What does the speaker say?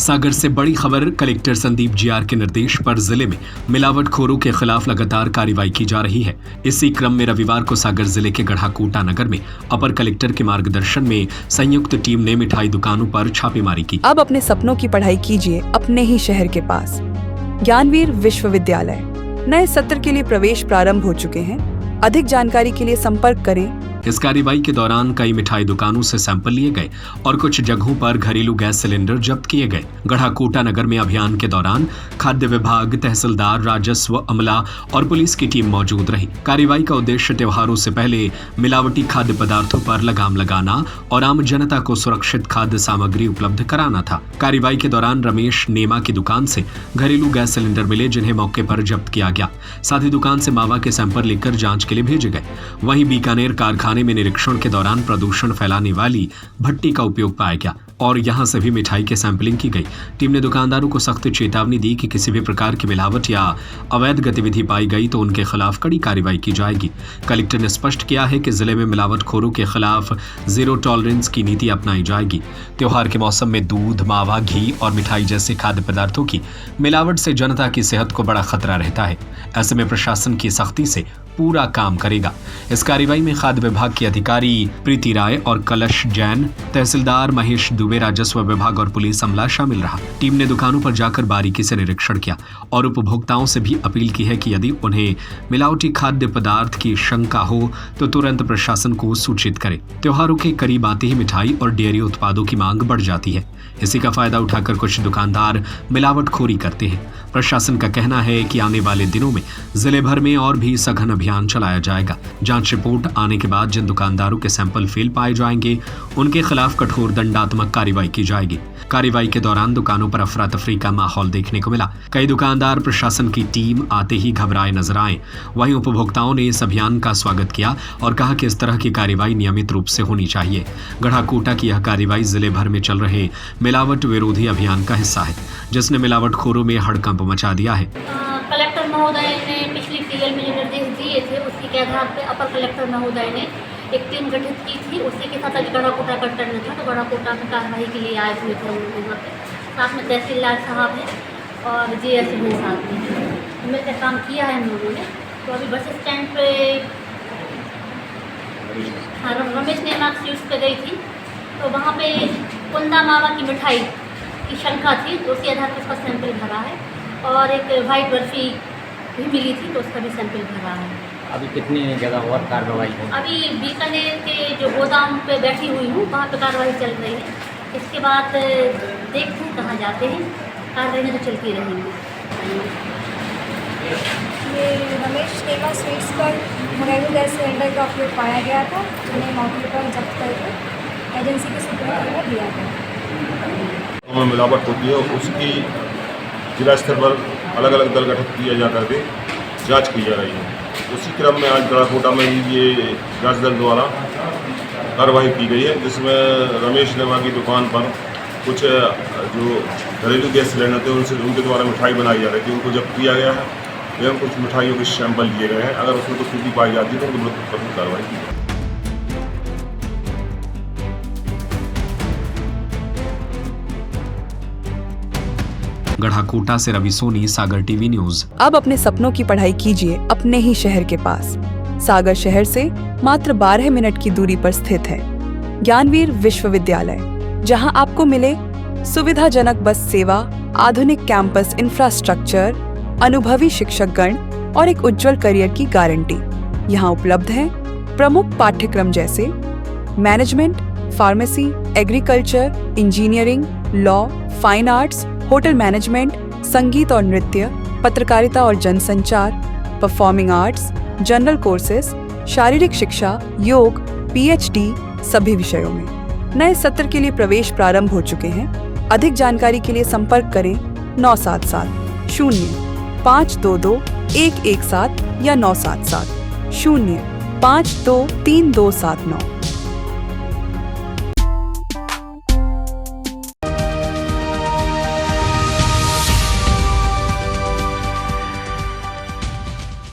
सागर से बड़ी खबर। कलेक्टर संदीप जीआर के निर्देश पर जिले में मिलावटखोरों के खिलाफ लगातार कार्रवाई की जा रही है। इसी क्रम में रविवार को सागर जिले के गढ़ाकोटा नगर में अपर कलेक्टर के मार्गदर्शन में संयुक्त टीम ने मिठाई दुकानों पर छापेमारी की। अब अपने सपनों की पढ़ाई कीजिए अपने ही शहर के पास। ज्ञानवीर विश्वविद्यालय नए सत्र के लिए प्रवेश प्रारंभ हो चुके हैं। अधिक जानकारी के लिए संपर्क करें। इस कार्रवाई के दौरान कई मिठाई दुकानों से सैंपल लिए गए और कुछ जगहों पर घरेलू गैस सिलेंडर जब्त किए गए। गढ़ाकोटा नगर में अभियान के दौरान खाद्य विभाग, तहसीलदार, राजस्व, अमला और पुलिस की टीम मौजूद रही। कार्रवाई का उद्देश्य त्योहारों से पहले मिलावटी खाद्य पदार्थों पर लगाम लगाना और आम जनता को सुरक्षित खाद्य सामग्री उपलब्ध कराना था। कार्रवाई के दौरान रमेश नेमा की दुकान से घरेलू गैस सिलेंडर मिले, जिन्हें मौके पर जब्त किया गया। साथ ही दुकान से मावा के सैंपल लेकर जांच के लिए भेजे गए। वहीं बीकानेर कारखाने में निरीक्षण के दौरान प्रदूषण फैलाने वाली भट्टी का उपयोग पाया गया और यहां से भी मिठाई के सैंपलिंग की गई। टीम ने दुकानदारों को सख्त चेतावनी दी कि किसी भी प्रकार की मिलावट या अवैध गतिविधि पाई गई तो उनके खिलाफ कड़ी कार्रवाई की जाएगी। कलेक्टर ने स्पष्ट किया है कि जिले में मिलावटखोरों के खिलाफ जीरो टॉलरेंस की नीति अपनाई जाएगी। त्योहार के मौसम में दूध, मावा, घी और मिठाई जैसे खाद्य पदार्थों की मिलावट से जनता की सेहत को बड़ा खतरा रहता है। ऐसे में प्रशासन की सख्ती से पूरा काम करेगा। इस कार्रवाई में खाद्य विभाग के अधिकारी प्रीति राय और कलश जैन, तहसीलदार महेश दुबे, राजस्व विभाग और पुलिस अमला शामिल रहा। टीम ने दुकानों पर जाकर बारीकी से निरीक्षण किया और उपभोक्ताओं से भी अपील की है कि यदि उन्हें मिलावटी खाद्य पदार्थ की शंका हो तो तुरंत प्रशासन को सूचित करें। त्योहारों के करीब आते ही मिठाई और डेयरी उत्पादों की मांग बढ़ जाती है। इसी का फायदा उठाकर कुछ दुकानदार मिलावटखोरी करते हैं। प्रशासन का कहना है कि आने वाले दिनों में जिले भर में और भी सघन अभियान चलाया जाएगा। जांच रिपोर्ट आने के बाद जिन दुकानदारों के सैंपल फेल पाए जाएंगे उनके खिलाफ कठोर दंडात्मक कार्रवाई की जाएगी। कार्रवाई के दौरान दुकानों पर अफरा तफरी का माहौल देखने को मिला। कई दुकानदार प्रशासन की टीम आते ही घबराए नजर आए। वहीं उपभोक्ताओं ने इस अभियान का स्वागत किया और कहा कि इस तरह की कार्रवाई नियमित रूप से होनी चाहिए। गढ़ाकोटा की यह कार्रवाई जिले भर में चल रहे मिलावट विरोधी अभियान का हिस्सा है, जिसने मिलावटखोरों में हड़कंप मचा दिया है। कलेक्टर महोदय ने पिछली टीएल में जो निर्देश दिए थे उसके के आधार पर अपर कलेक्टर महोदय ने एक टीम गठित की थी। उसी के साथ आज गढ़ाकोटा का टर्न था, तो गढ़ाकोटा में कार्रवाई के लिए आए हुए थे हम लोग यहाँ पे। साथ में तहसीलदार साहब हैं और जीएस भी साथ में मिलकर काम किया है हम लोगों ने। तो अभी बस स्टैंड पे रमेश नेमा स्वीट्स पे गई थी, तो वहाँ पे कुंदा मावा की मिठाई की शंका थी, तो उसी आधार पर उसका सैंपल भरा है और एक वाइट बर्फी भी मिली थी, तो उसका भी सैंपल भरा है। अभी कितनी जगह और कार्रवाई है? अभी बीकानेर के जो गोदाम पे बैठी हुई हूँ वहाँ पे कार्रवाई चल रही है। इसके बाद देखते हैं कहाँ जाते हैं। कार्रवाई तो चलती रहेंगी। ये रमेश नेमा स्वीट्स पर घरेलू गैस सिलेंडर का उपयोग पाया गया था, जिन्हें मौके पर जब्त करके एजेंसी के सुपुर्द कर दिया गया। में मिलावट होती है, उसकी जिला स्तर पर अलग अलग दल गठित किए जा करके जांच की जा रही है। उसी क्रम में आज गढ़ाकोटा में ही ये जांच दल द्वारा कार्रवाई की गई है, जिसमें रमेश नेमा की दुकान पर कुछ जो घरेलू गैस सिलेंडर थे उनके द्वारा मिठाई बनाई जा रही थी, उनको जब्त किया गया है एवं कुछ मिठाइयों के सैंपल लिए गए हैं। अगर उसमें कुछ त्रुटि पाई जाती है तो उनको विरुद्ध कठोर कार्रवाई की जाए। गढ़ाकोटा से रवि सोनी, सागर टीवी न्यूज। अब अपने सपनों की पढ़ाई कीजिए अपने ही शहर के पास। सागर शहर से मात्र 12 मिनट की दूरी पर स्थित है ज्ञानवीर विश्वविद्यालय, जहां आपको मिले सुविधाजनक बस सेवा, आधुनिक कैंपस इंफ्रास्ट्रक्चर, अनुभवी शिक्षकगण और एक उज्जवल करियर की गारंटी। यहाँ उपलब्ध है प्रमुख पाठ्यक्रम जैसे management, pharmacy, agriculture, engineering, law, fine arts, hotel management, संगीत और नृत्य, पत्रकारिता और जनसंचार, परफॉर्मिंग आर्ट्स, जनरल कोर्सेज, शारीरिक शिक्षा, योग, पीएचडी सभी विषयों में। नए सत्र के लिए प्रवेश प्रारंभ हो चुके हैं। अधिक जानकारी के लिए संपर्क करें 977 0 522 117 या 977 0 523 279।